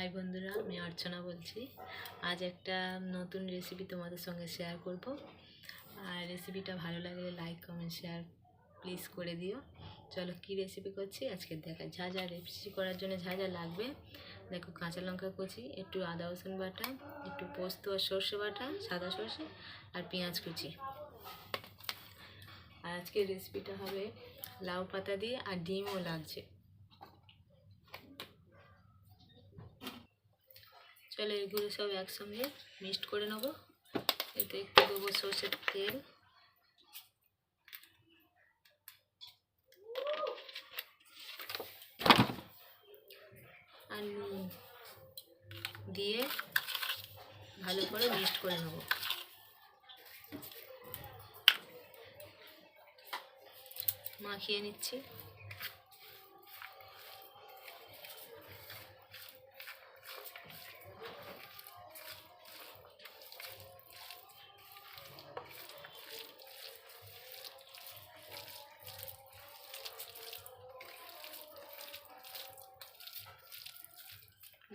High বন্ধুরা, আমি অর্চনা বলছি। আজ একটা নতুন রেসিপি তোমাদের সঙ্গে শেয়ার করব। আর রেসিপিটা ভালো লাগলে লাইক কমেন্ট শেয়ার প্লিজ করে দিও। চলো কি রেসিপি করছি আজকে দেখা। যা যা রেসিপি করার জন্য যা যা লাগবে দেখো, কাঁচা লঙ্কা কুচি, একটু আদা রসুন বাটা, একটু পোস্ত আর সর্ষে বাটা, সাদা সর্ষে আর পেঁয়াজ কুচি। আর আজকের রেসিপিটা হবে লাউ পাতা দিয়ে, আর ডিমও লাগছে। চলো এগুলো সব একসঙ্গে মিক্সড করে নেবো। এতে একটু দেবো সর্ষের তেল, আর নুন দিয়ে ভালো করে মিক্সড করে নেবো। মাখিয়ে নিচ্ছি।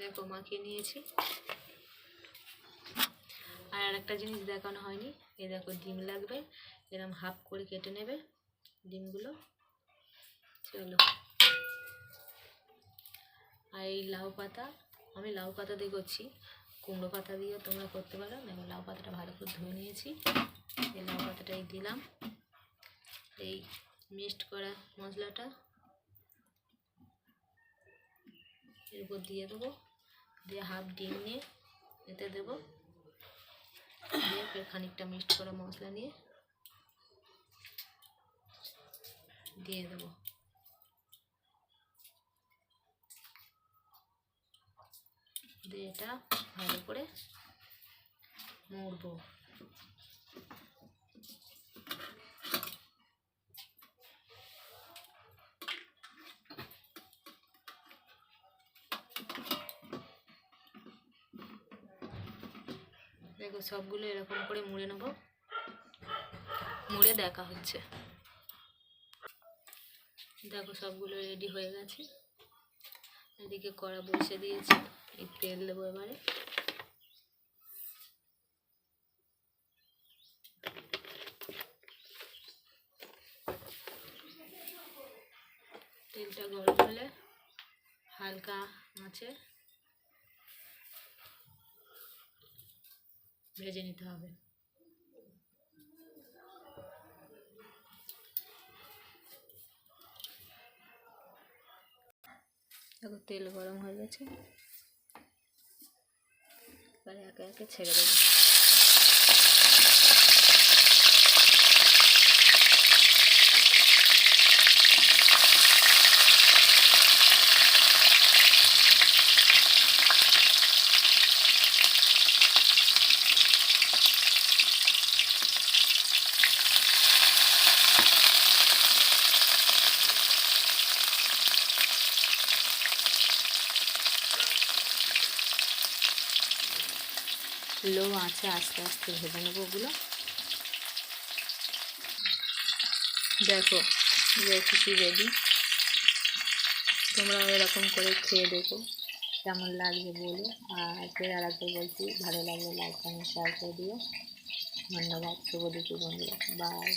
দেখো মাখিয়ে নিয়েছি। আর একটা জিনিস দেখানো হয়নি, এই দেখো ডিম লাগবে, এরকম হাফ করে কেটে নেবে ডিমগুলো। চলো, আর এই লাউ পাতা, আমি লাউ পাতা দিয়ে করছি, কুমড়ো পাতা দিয়েও তোমরা করতে পারো। দেখো লাউ পাতাটা ভালো করে ধুয়ে নিয়েছি, এই লাউ পাতাটাই দিলাম। এই মিক্সড করা মশলাটা এর উপর দিয়ে দেবো, দিয়ে হাফ ডিম নিয়ে এতে দেবো, দিয়ে ফের খানিকটা মিক্সড করা মশলা নিয়ে দিয়ে দেবো। দিয়ে এটা ভালো করে মুড়বো। দেখো সবগুলো এরকম করে মুড়ে নেবো, মুড়ে দেখা হচ্ছে। দেখো সবগুলো রেডি হয়ে গেছে। এদিকে কড়া বসে দিয়েছি, এই তেল দেবো এবারে। তেলটা গরম হলে হালকা আঁচে ভেজে নিতে হবে। দেখো তেল গরম হয়ে গেছে, এবারে একে একে ছেড়ে দেবো। লো আঁচে আস্তে আস্তে ভেজে নেবো ওগুলো। দেখো রেসিপি রেডি। তোমরাও এরকম করে খেয়ে দেখো কেমন লাগবে বলে। আর ফের আর একবার বলছি, ভালো লাগলে লাইক কমেন্ট শেয়ার করে দিও। ধন্যবাদ। শুভ দুপুর বন্ধুরা, বাই।